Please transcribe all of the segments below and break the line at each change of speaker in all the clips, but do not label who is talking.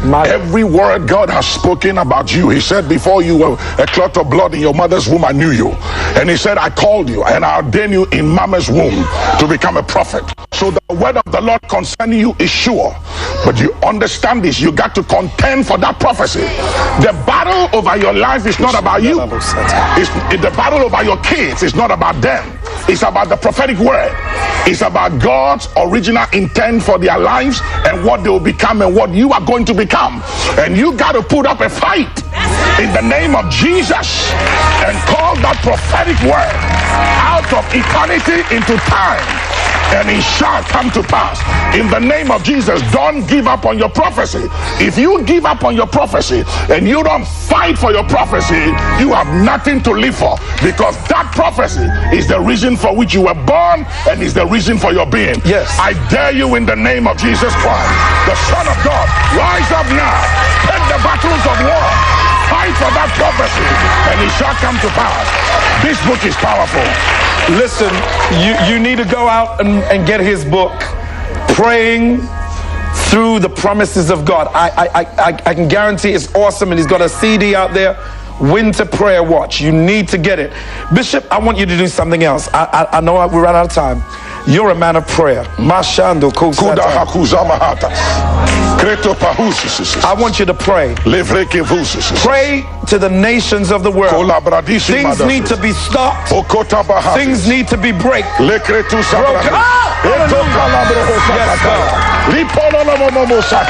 Every word God has spoken about you, he said, before you were a clot of blood in your mother's womb, I knew you. And he said, I called you and I ordained you in mama's womb to become a prophet. So the word of the Lord concerning you is sure. But you understand this, you got to contend for that prophecy. The battle over your life is not about you. The battle over your kids is not about them. It's about the prophetic word. It's about God's original intent for their lives and what they will become and what you are going to become. And you got to put up a fight in the name of Jesus and call that prophetic word out of eternity into time. And it shall come to pass in the name of Jesus. Don't give up on your prophecy. If you give up on your prophecy and you don't fight for your prophecy, you have nothing to live for, because that prophecy is the reason for which you were born and is the reason for your being.
Yes.
I dare you in the name of Jesus Christ, the Son of God, rise up now, take the battles of war, fight for that prophecy, and it shall come to pass. This book is powerful.
Listen, you need to go out and get his book, Praying Through the Promises of God. I can guarantee it's awesome, and he's got a CD out there, Winter Prayer Watch. You need to get it. Bishop, I want you to do something else. I know we ran out of time. You're a man of prayer. Mashando kusata. I want you to pray. Pray to the nations of the world. Things need to be stopped. Things need to be broken. Yes, God.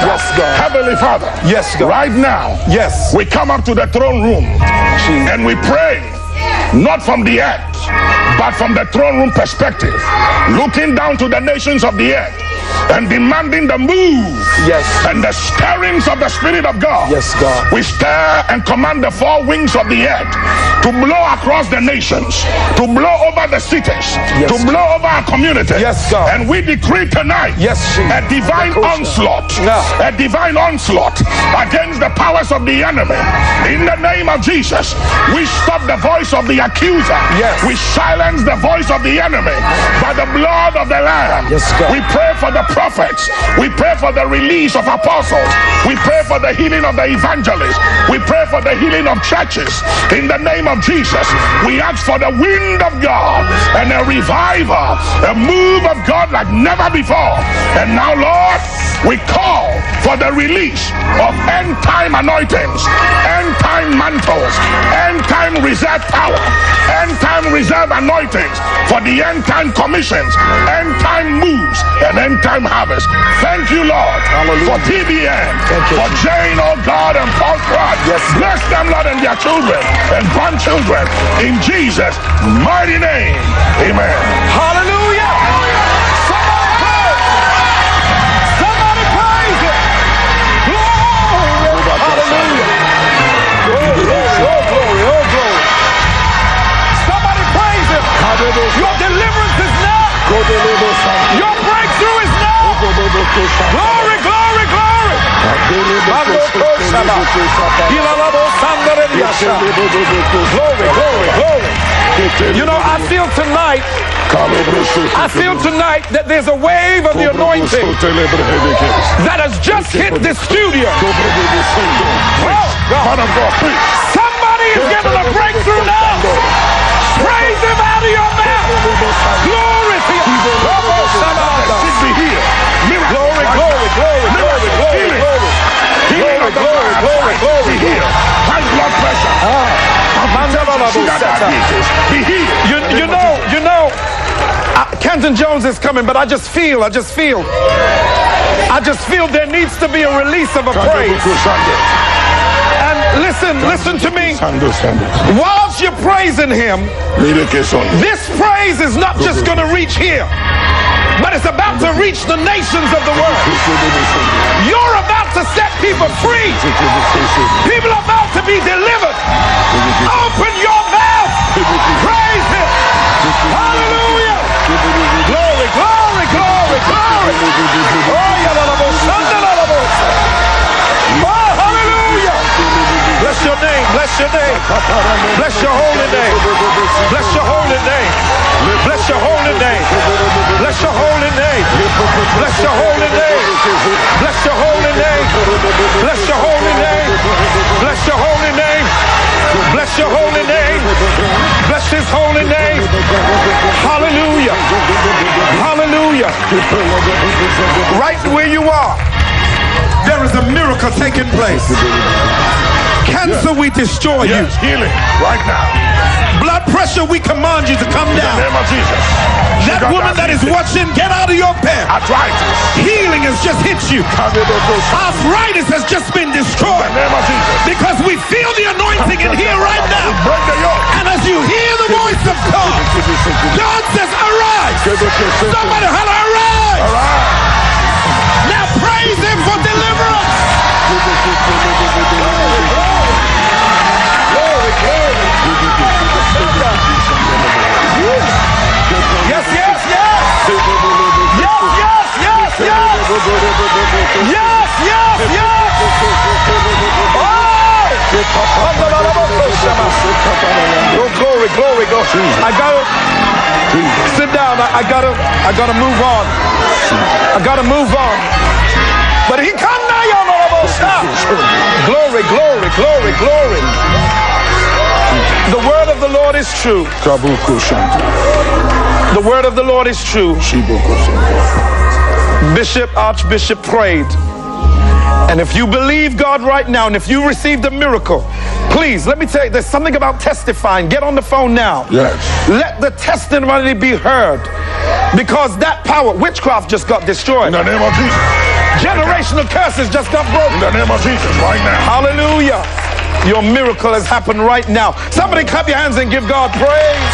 Yes, God.
Heavenly Father.
Yes, God.
Right now.
Yes.
We come up to the throne room and we pray, not from the earth, but from the throne room perspective, looking down to the nations of the earth and demanding the move,
yes,
and the stirrings of the Spirit of God.
Yes, God.
We stir and command the four winds of the earth to blow across the nations, to blow over the cities,
yes,
to blow over our community.
Yes, God.
And we decree tonight,
yes,
a divine onslaught, a divine onslaught against the powers of the enemy. In the name of Jesus, we stop the voice of the accuser.
Yes.
We silence the voice of the enemy by the blood of the Lamb.
Yes, God.
We pray for the prophets. We pray for the release of apostles. We pray for the healing of the evangelists. We pray for the healing of churches. In the name of Jesus, we ask for the wind of God and a revival, a move of God like never before. And now, Lord, we call for the release of end time anointings, end time mantles, end time reserve power, end time reserve anointings for the end time commissions, end time moves, and end time harvest. Thank you, Lord. Hallelujah. For TBN, for Jane, oh God, and Paul Pratt.
Yes.
Bless them, Lord, and their children and grandchildren in Jesus' mighty name. Amen.
Hallelujah. Somebody praise it. Glory. Hallelujah. Oh, glory. Oh, glory. Somebody praise him. Your deliverance is now. Your breakthrough is now. Glory, glory, glory. Glory, glory, glory. You know, I feel tonight that there's a wave of the anointing that has just hit this studio. Oh, God. Somebody is getting a breakthrough now. Praise him out of your mouth. Glory to you. Glory, glory, glory, glory, glory, glory. Glory, glory, glory, glory.
High blood pressure. Be healed.
You know, Kenton Jones is coming, but I just feel there needs to be a release of a praise. And listen to me. Whilst you're praising him, this praise is not just going to reach here, but it's about to reach the nations of the world. You're about to set people free. People are about to be delivered. Open your mouth. Praise him. Hallelujah. Glory, glory, glory, glory. Oh, hallelujah. Bless your name, bless your name. Bless your holy name. Bless your holy name. Bless your holy name. Bless your holy name. Bless your holy name. Bless your holy name. Bless Hallelujah. Right where you are, there is a miracle taking place. Cancer, we destroy you.
Yes, healing right now.
Blood pressure, we command you to come
In the
down.
name of Jesus.
That woman that is watching, get out of your bed.
Arthritis.
Healing has just hit you. Arthritis has just been
In
destroyed.
the name of Jesus.
Because we feel the anointing in here right
We
now.
break the yoke.
And as you hear the voice of God, God says, arise. Somebody holler, arise.
Arise.
Now praise him for deliverance. Yes, yes, yes. Yes, yes, yes, yes. Yes, yes, yes. Oh, glory, glory, glory. I gotta sit down. I gotta move on. I gotta move on. But he come now, y'all know about. Glory, glory, glory, glory. The word of the Lord is true. The word of the Lord is true. Bishop, Archbishop prayed. And if you believe God right now, and if you received a miracle, please, let me tell you, there's something about testifying. Get on the phone now.
Yes.
Let the testimony be heard. Because that power, witchcraft just got destroyed.
In the name of Jesus.
Generational curses just got broken.
In the name of Jesus right now.
Hallelujah. Your miracle has happened right now. Somebody clap your hands and give God praise.